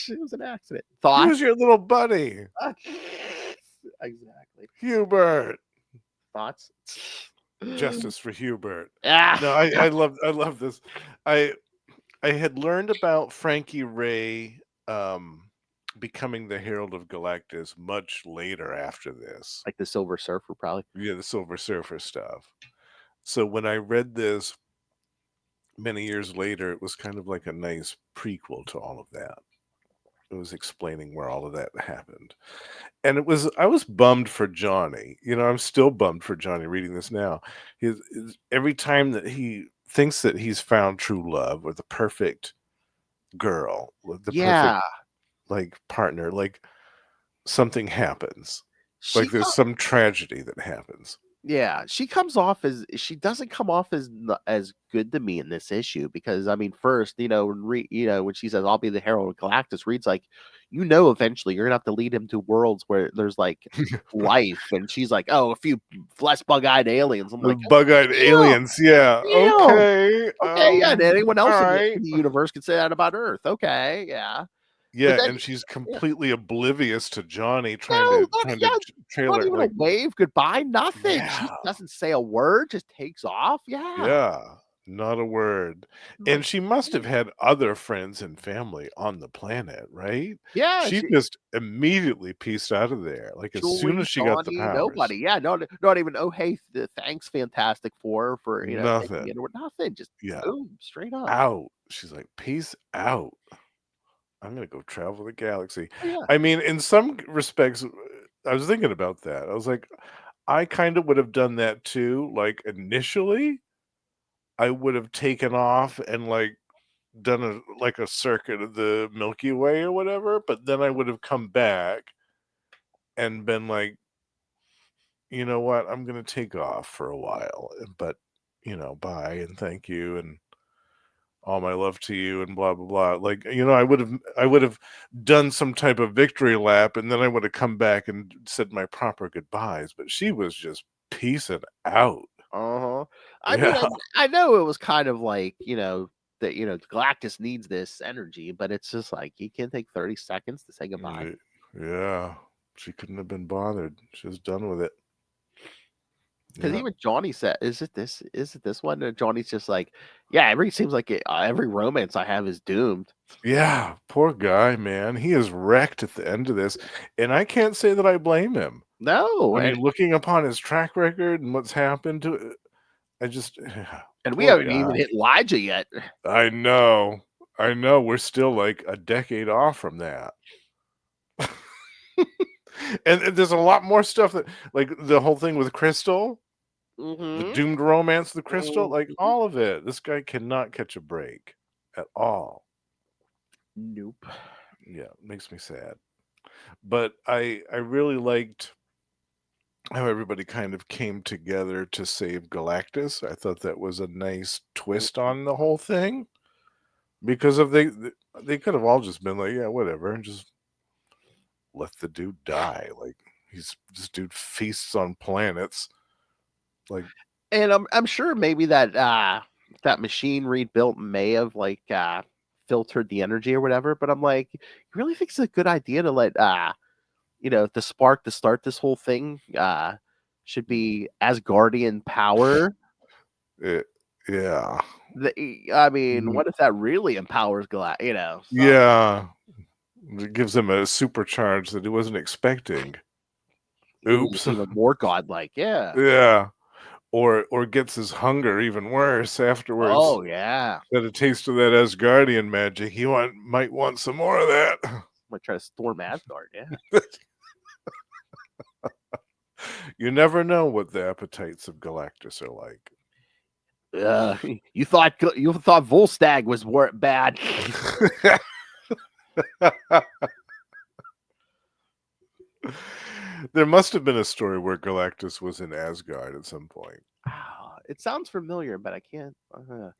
It was an accident. He Thoughts? was your little buddy. Exactly. Hubert. Thoughts? Justice for Hubert. Ah, No, I love this. I had learned about Frankie Ray becoming the Herald of Galactus much later after this. like the Silver Surfer, probably. Yeah, the Silver Surfer stuff. So when I read this many years later, it was kind of like a nice prequel to all of that. It was explaining where all of that happened. And I was bummed for Johnny. I'm still bummed for Johnny reading this now. Every time that he thinks that he's found true love or the perfect girl, the perfect partner, something happens. She There's some tragedy that happens. she comes off as she doesn't come off as good to me in this issue because I mean, first, when she says I'll be the Herald of Galactus, Reed's like, eventually you're gonna have to lead him to worlds where there's like life, and she's like, oh, a few flesh bug-eyed aliens. I'm The like, bug-eyed aliens, yeah. Okay. Okay, yeah. And anyone else in right. the universe can say that about Earth. Okay, yeah. But Yeah, then, and she's completely oblivious to Johnny trying no, to not trailer even a wave goodbye, nothing. She yeah, doesn't say a word, just takes off. Yeah. yeah, not a word. I'm And like, she must have had other friends and family on the planet, right? yeah, She she, just immediately pieced out of there, as soon Julie, as she got the Johnny, powers. nobody. Yeah, not even, oh, hey, thanks, Fantastic Four, for, taking me Nothing. into it. Nothing. Just Yeah, boom, straight up. out. She's like, "Peace out. I'm gonna go travel the galaxy." Oh, yeah. I mean, in some respects, I was thinking about that. I was like, I kind of would have done that too. Initially, I would have taken off and done a circuit of the Milky Way or whatever, but then I would have come back and been like, you know what, I'm gonna take off for a while, but bye and thank you and all my love to you and blah blah blah. I would have done some type of victory lap and then I would have come back and said my proper goodbyes, but she was just peacing out. Uh-huh. I mean, Yeah. I know it was kind of like, that, Galactus needs this energy, but it's just like he can't take 30 seconds to say goodbye. Yeah. She couldn't have been bothered. She was done with it. Because Yeah. even Johnny said, "Is it this? Is it this one?" And Johnny's just like, "Yeah, every seems like every romance I have is doomed." Yeah, poor guy, man. He is wrecked at the end of this, and I can't say that I blame him. No, I mean, looking upon his track record and what's happened to it, I just and we poor haven't even guy. hit Elijah yet. I know. I know we're still like a decade off from that. And there's a lot more stuff that like the whole thing with Crystal, the Mm-hmm. doomed romance of the Crystal, like Mhm. all of it. This guy cannot catch a break at all. Nope. Yeah, it makes me sad. But I really liked how everybody kind of came together to save Galactus. I thought that was a nice twist on the whole thing because of they could have all just been like, yeah, whatever, and just let the dude die. Like this dude feasts on planets. Like And I'm sure maybe that machine Reed built may have filtered the energy or whatever, but I'm like, you really think it's a good idea to let the spark to start this whole thing should be Asgardian power? it, yeah, I mean, Mhm. what if that really empowers so Yeah. It gives him a supercharge that he wasn't expecting. Oops. even more godlike, yeah. Yeah. Or gets his hunger even worse afterwards. Oh yeah. Got a taste of that Asgardian magic. Might want some more of that. Might try to storm Asgard, yeah. You never know what the appetites of Galactus are like. You thought Volstagg was bad. There must have been a story where Galactus was in Asgard at some point. It sounds familiar, but I can't.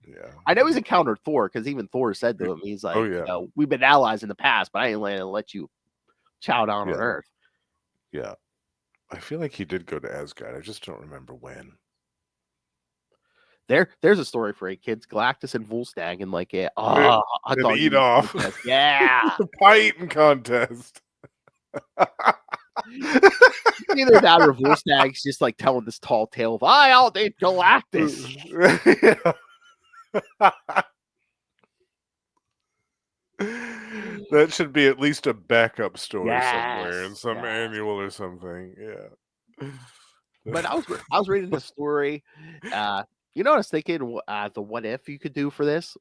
Yeah. I know he's encountered Thor because even Thor said to him, he's Oh like, yeah. we've been allies in the past, but I ain't gonna let you chow down on Yeah. Earth. Yeah. I feel like he did go to Asgard. I just don't remember when. There's a story for you kids. Galactus and Volstagg and An hot dog eat eating off. contest. Yeah. Pie eating contest. Either that or Volstagg's just like telling this tall tale of I outdid Galactus. That should be at least a backup story somewhere in Yes. some Yes. annual or something. Yeah. But I was reading the story. Uh, what I was thinking? The what if you could do for this?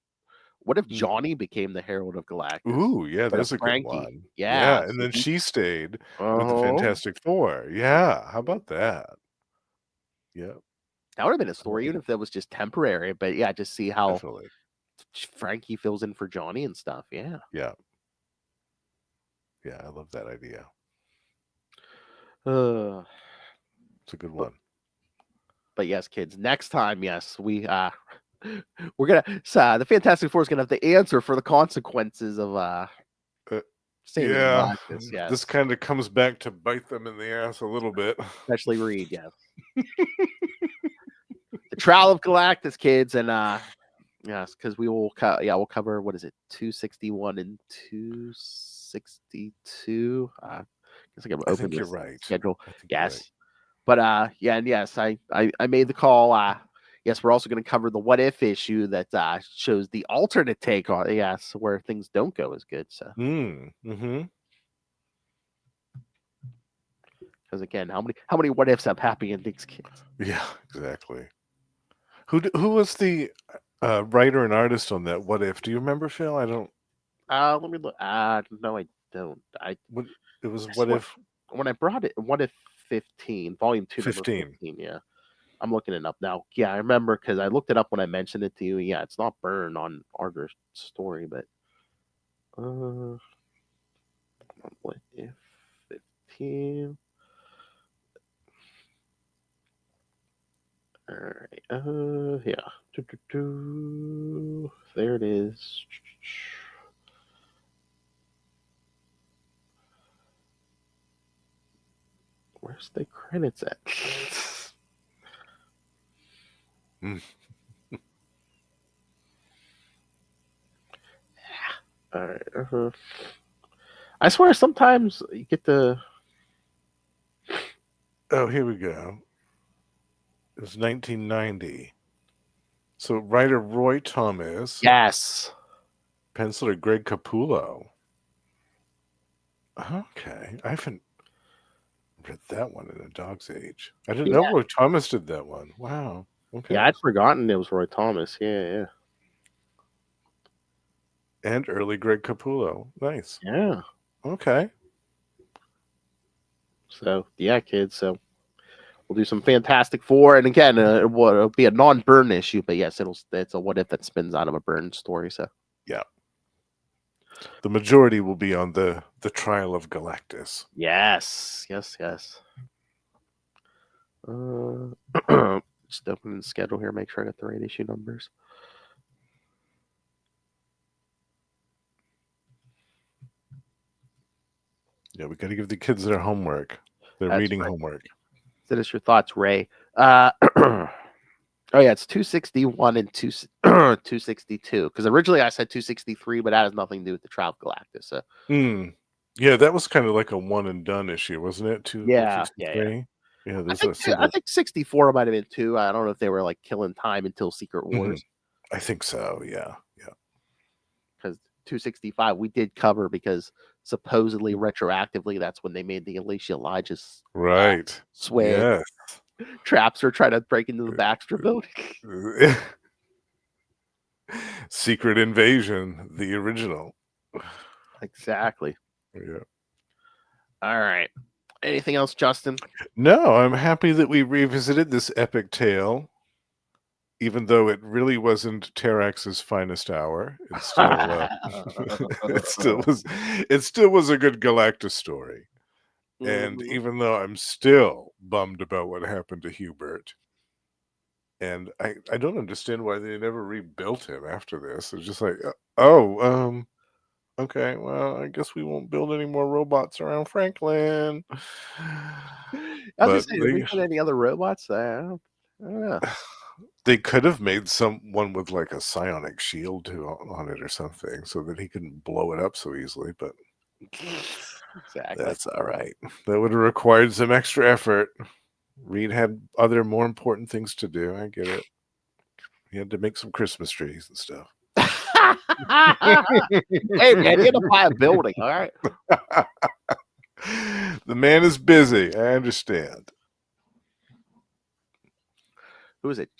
What if Mm. Johnny became the Herald of Galactus? Ooh, yeah, What if there's a good Frankie? one. Yeah, Yeah, and so then he. she stayed with the Uh-huh. Fantastic Four. Yeah, how about that? Yeah, That would have been a I like story, even if that was just temporary. But yeah, just see how definitely. Frankie fills in for Johnny and stuff. Yeah. Yeah, yeah, I love that idea. Uh, It's a good but, one. but yes, kids. Next time, yes, we're gonna. The Fantastic Four is gonna have the answer for the consequences of Uh, saving yeah, Galactus. this Yes, kind of comes back to bite them in the ass a little bit. especially Reed. Yes, the Trial of Galactus, kids, and yes, because we'll cover what is it, 261 and 262. Guess I can I open think you're this right. schedule. I think you're right. Yes, but yeah, and yes, I made the call. Yes, we're also going to cover the what if issue that shows the alternate take on yes where things don't go as good. So Mm-hmm. because again, how many what ifs have happy endings, kids? Yeah, exactly. Who was the writer and artist on that? What if? Do you remember, Phil? I don't. Let me look. No, I don't. What it was? I What swear if when I brought it, what if 15, volume 2, number 15? 15. Yeah. I'm looking it up now. Yeah, I remember because I looked it up when I mentioned it to you. Yeah, it's not Byrne on Arger's story, but uh, what if 15? All right. Yeah. There it is. Where's the credits at? Mm. All right. I swear, sometimes you get the. Oh, here we go. It was 1990. So writer Roy Thomas. Yes. Penciler Greg Capullo. Okay. I haven't read that one in A Dog's Age. I didn't know Roy Thomas did that one. Wow. Okay. Yeah, I'd forgotten it was Roy Thomas. Yeah. And early Greg Capullo. Nice. Yeah. Okay. So, yeah, kids. So, we'll do some Fantastic Four. And again, it'll be a non-Byrne issue. But yes, it's a what if that spins out of a Byrne story. So, yeah. The majority will be on the trial of Galactus. Yes. Just opening the schedule here. Make sure I got the right issue numbers. Yeah, we got to give the kids their homework. Their reading homework. Send us your thoughts, Ray. Oh yeah, it's 261 and 262. Because originally I said 263, but that has nothing to do with the trial of Galactus. So. Yeah, that was kind of like a one and done issue, wasn't it? Yeah. Yeah. I think 64 might have been 2. I don't know if they were like killing time until Secret Wars. I think so. Yeah. Because 265 we did cover because supposedly retroactively that's when they made the Alicia Elijah's sway. Yes. Traps are trying to break into the Baxter building. Secret Invasion, the original. Exactly. Yeah. All right. Anything else, Justin? No, I'm happy that we revisited this epic tale. Even though it really wasn't Terrax's finest hour, it still was a good Galactus story. And even though I'm still bummed about what happened to Hubert, and I don't understand why they never rebuilt him after this. It's just like, okay, well, I guess we won't build any more robots around Franklin. I was going to say, did we put any other robots? I don't know. They could have made someone with like a psionic shield on it or something so that he couldn't blow it up so easily, but exactly. That's all right. That would have required some extra effort. Reed had other more important things to do. I get it. He had to make some Christmas trees and stuff. Hey, man, he had to buy a building, all right? The man is busy. I understand. Who was it?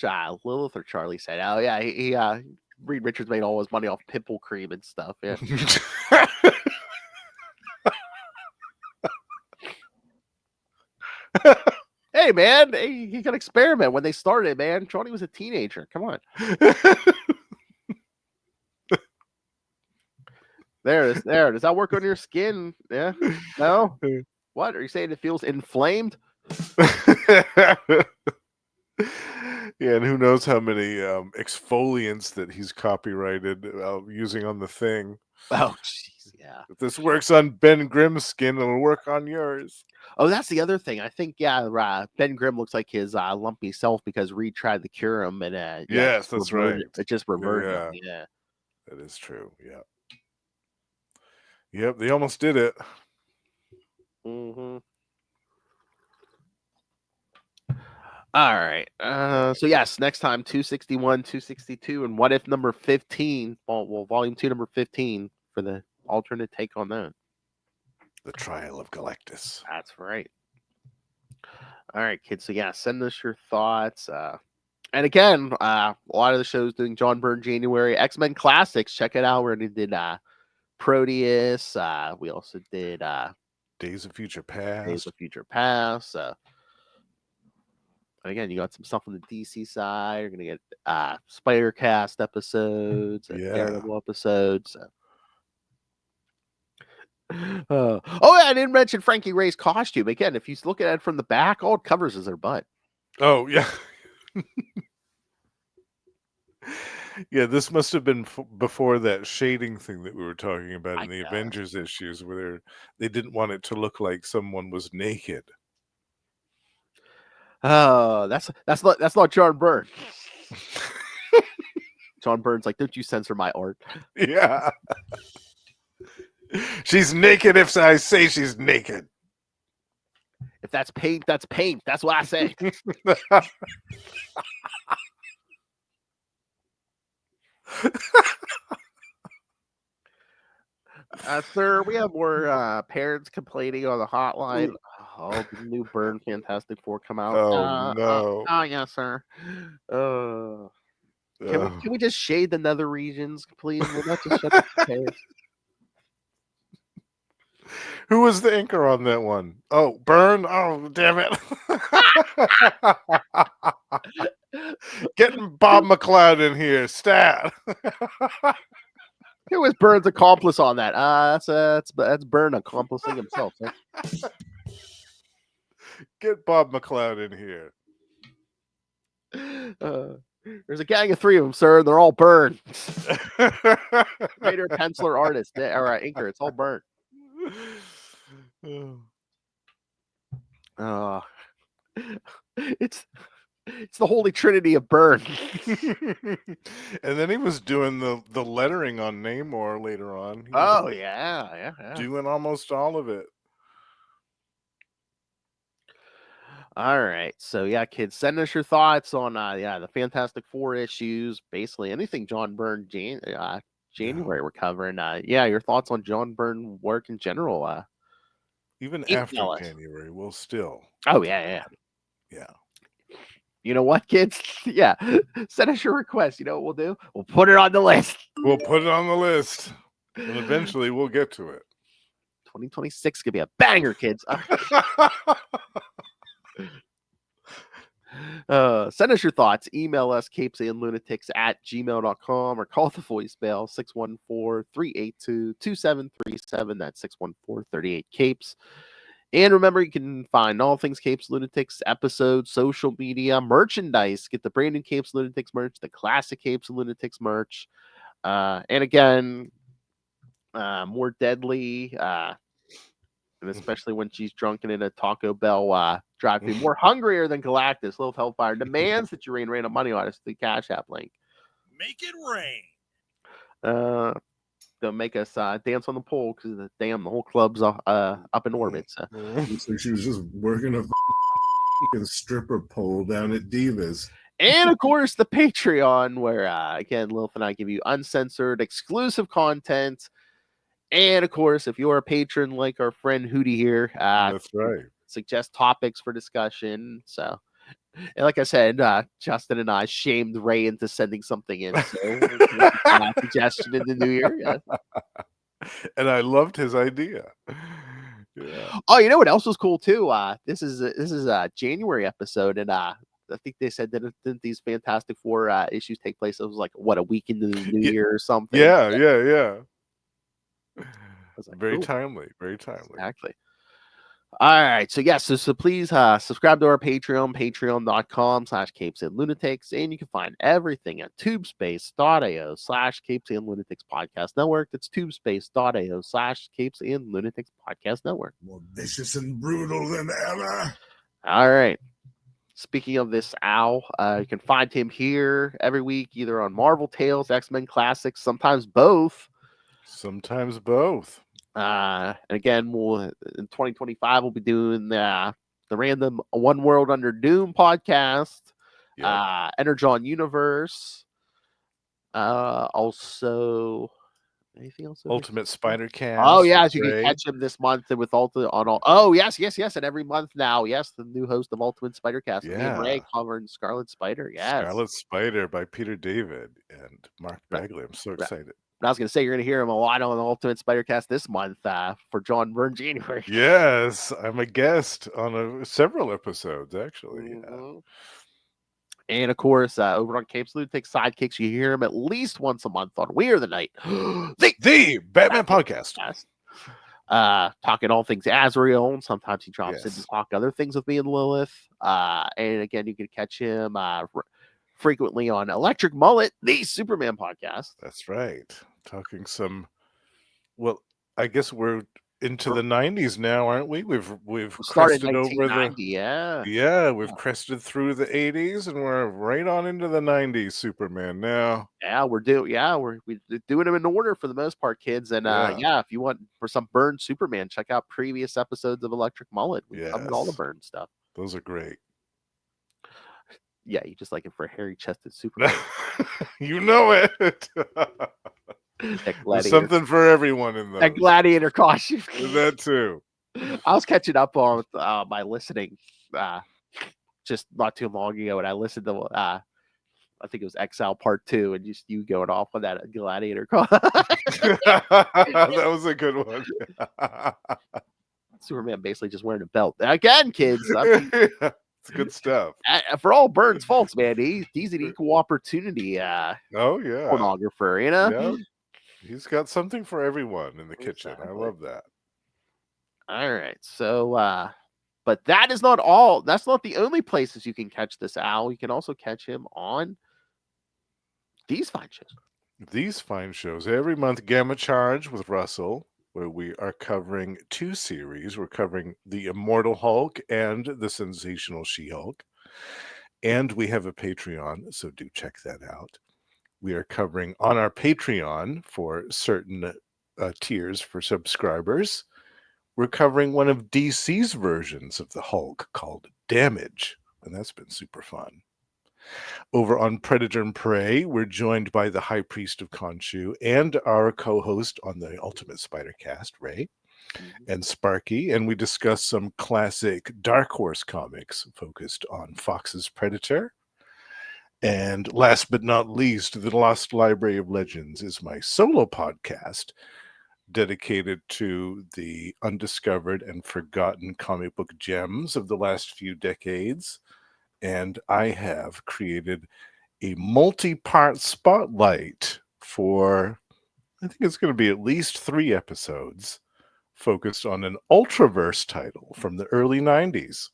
Lilith or Charlie said, oh, yeah, he Reed Richards made all his money off pimple cream and stuff, yeah. Hey, man, he can experiment. When they started, man, Johnny was a teenager. Come on. There. Does that work on your skin? Yeah? No? What? Are you saying it feels inflamed? Yeah, and who knows how many exfoliants that he's copyrighted using on the thing. Oh, jeez, yeah. If this works on Ben Grimm's skin, it'll work on yours. Oh, that's the other thing. I think, Ben Grimm looks like his lumpy self because Reed tried to cure him, and yes, that's right. It just reverted him. Yeah, that is true. Yeah. Yep, they almost did it. Mm-hmm. All right. So yes, next time 261, 262, and what if number 15? Well, volume 2, number 15 for the alternate take on that. The Trial of Galactus. That's right. All right, kids. So yeah, send us your thoughts. And again, a lot of the shows doing John Byrne January, X-Men Classics. Check it out. Where we did Proteus. We also did Days of Future Past. Days of Future Past. Again, you got some stuff on the DC side. You're gonna get Spider-Cast episodes, and Daredevil episodes. Oh, yeah, I didn't mention Frankie Ray's costume. Again, if you look at it from the back, all it covers is her butt. Oh, yeah. Yeah, this must have been before that shading thing that we were talking about in the Avengers issues, where they didn't want it to look like someone was naked. Oh, that's not John Byrne. John Byrne's like, don't you censor my art? Yeah. She's naked if I say she's naked. If That's paint. That's paint. That's what I say. Sir, we have more parents complaining on the hotline. Oh, the new Byrne Fantastic Four come out. Oh no. Yes, sir. Can we just shade the nether regions, please? We'll not just shut the page. Who was the anchor on that one? Oh, Byrne. Oh, damn it. Getting Bob McLeod in here. Stat. Who was Byrne's accomplice on that? That's Byrne accomplishing himself, sir. Get Bob McLeod in here. There's a gang of 3 of them, sir. They're all Byrne. Writer, penciler, artist, or inker. It's all Byrne. It's the holy trinity of Byrne. And then he was doing the lettering on Namor later on. Yeah. Doing almost all of it. All right. So yeah, kids, send us your thoughts on the Fantastic Four issues, basically anything John Byrne January we're covering. Your thoughts on John Byrne work in general. Even after January, we'll still. Oh yeah. You know what, kids? Yeah. Send us your request. You know what we'll do? We'll put it on the list. We'll put it on the list. And eventually we'll get to it. 2026 could be a banger, kids. Send us your thoughts. Email us CapesandLunatics@gmail.com or call the voicemail 614-382-2737. That's 614-38-CAPES. And remember, you can find all things Capes Lunatics, episodes, social media, merchandise. Get the brand new Capes Lunatics merch, the classic Capes and Lunatics merch. And again, more deadly, and especially when she's drunken in a Taco Bell drive-thru, more hungrier than Galactus. Little Hellfire demands that you rain random money on us. The Cash App link. Make it rain. They'll make us dance on the pole because the whole club's up in orbit. So. Looks like she was just working a stripper pole down at Divas. And of course, the Patreon, where again, Lilith and I give you uncensored, exclusive content. And of course, if you're a patron like our friend Hootie here, that's right. Suggest topics for discussion. So, and like I said, Justin and I shamed Ray into sending something in. So, suggestion in the new year. Yeah. And I loved his idea. Yeah. Oh, you know what else was cool too? This is a January episode, and I think they said that didn't these Fantastic Four issues take place? It was like a week into the new year or something. Yeah. Like, very cool. Timely. Exactly. All right. So yes, so please subscribe to our Patreon, patreon.com/CapesandLunatics, and you can find everything at tubespace.io/CapesandLunatics Podcast Network. That's tubespace.io/CapesandLunatics Podcast Network. More vicious and brutal than ever. All right. Speaking of this owl, you can find him here every week, either on Marvel Tales, X-Men Classics, sometimes both. And again, in 2025, we'll be doing the random One World Under Doom podcast, Energon Universe, also anything else? Ultimate Spider Cast. Oh yes, you can catch him this month with Ultimate on all. Oh yes, and every month now. Yes, the new host of Ultimate Spider Cast. Me and Ray covering Scarlet Spider. Yes, Scarlet Spider by Peter David and Mark Bagley. I'm so excited. I was going to say, you're going to hear him a lot on the Ultimate Spider Cast this month for John Byrne January. Yes, I'm a guest on several episodes, actually. Mm-hmm. And of course, over on Capes Lunatics Sidekicks, you hear him at least once a month on We Are the Night, the Batman podcast. Talking all things Azrael, and sometimes he drops in to talk other things with me and Lilith. And again, you can catch him frequently on Electric Mullet, the Superman podcast. That's right. Talking some, well, I guess we're into the 90s now, aren't we? We've Started crested in over the 1990, yeah. Yeah, we've crested through the 80s and we're right on into the 90s Superman now. Yeah, we're doing them in order for the most part, kids. And Yeah. if you want for some Byrne Superman, check out previous episodes of Electric Mullet. We covered all the Yes. Byrne stuff. Those are great. Yeah, you just like it for hairy chested Superman. You know it. That There's gladiator, something for everyone in that those. gladiator costume. That too. I was catching up on my listening just not too long ago, and I listened to I think it was Exile Part 2, and just you going off on that gladiator That was a good one. Superman basically just wearing a belt. Again, kids, I mean, It's good stuff. for all Byrne's faults, man, he's an equal opportunity Oh yeah. pornographer, you know? Yeah. He's got something for everyone in the kitchen. I Exactly. love that. All right. So but that is not all. That's not the only places you can catch this owl. You can also catch him on these fine shows. These fine shows every month. Gamma Charge with Russell, where we are covering 2 series. We're covering the Immortal Hulk and the Sensational She-Hulk. And we have a Patreon, so do check that out. We are covering on our Patreon for certain tiers for subscribers. We're covering one of DC's versions of the Hulk called Damage, and that's been super fun. Over on Predator and Prey, we're joined by the High Priest of Khonshu and our co-host on the Ultimate Spider-Cast, Ray, and Sparky, and we discuss some classic Dark Horse comics focused on Fox's Predator. And last but not least, The Lost Library of Legends is my solo podcast dedicated to the undiscovered and forgotten comic book gems of the last few decades. And I have created a multi-part spotlight for, I think it's going to be at least 3 episodes focused on an Ultraverse title from the early 90s.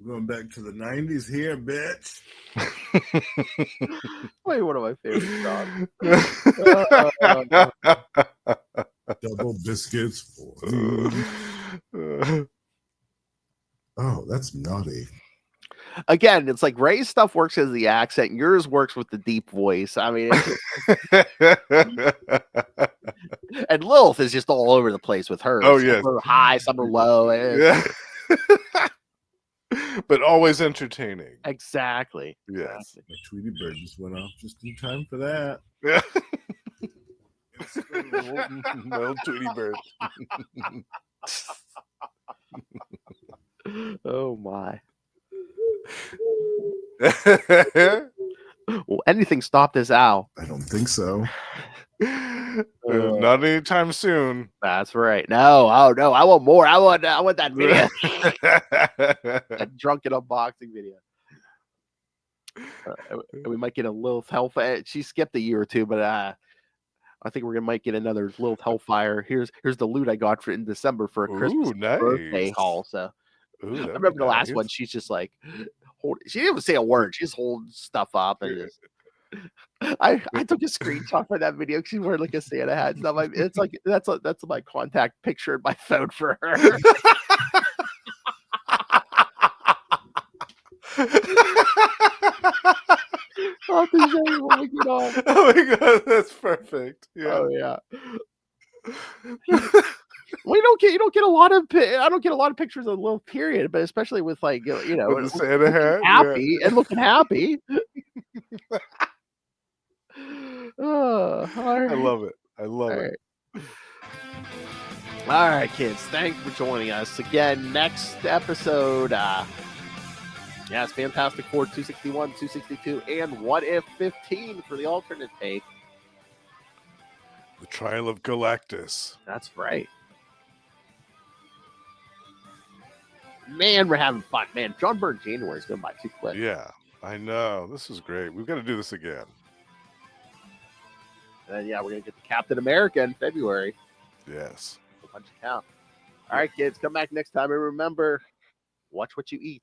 Going back to the 90s here, bitch. Wait, one of my favorite songs. Double biscuits for you. Oh, that's naughty. Again, it's like Ray's stuff works as the accent. Yours works with the deep voice. I mean, and Lilith is just all over the place with her. Oh, some yes. are high, some are low. Yeah. But always entertaining. Exactly. Yes. My Tweety Bird just went off just in time for that. Yeah. Little Tweety Bird. Oh my. Will anything stop this owl? I don't think so. Not anytime soon. That's right. No, oh no, I want more. I want that video. That drunken unboxing video. We might get a Lilith Hellfire. She skipped a year or two, but I think we might get another Lilith Hellfire. Here's the loot I got in December for a Christmas birthday haul. So I remember the last one. She's just like, she didn't even say a word. She's holding stuff up and just. I took a screenshot for that video. She's wearing like a Santa hat. It's like that's my contact picture in my phone for her. Oh my god, that's perfect. Yeah. Oh yeah. Well, you don't get a lot of. I don't get a lot of pictures of Lil Period, but especially with like with the Santa hat, happy and looking happy. Oh, right. I love it. I love it. All right, kids. Thanks for joining us again. Next episode. It's Fantastic Four 261, 262, and What If 15 for the alternate take. The Trial of Galactus. That's right. Man, we're having fun. Man, John Byrne January is going by too quick. Yeah, I know. This is great. We've got to do this again. And we're going to get the Captain America in February. Yes. A bunch of count. All right, kids, come back next time. And remember, watch what you eat.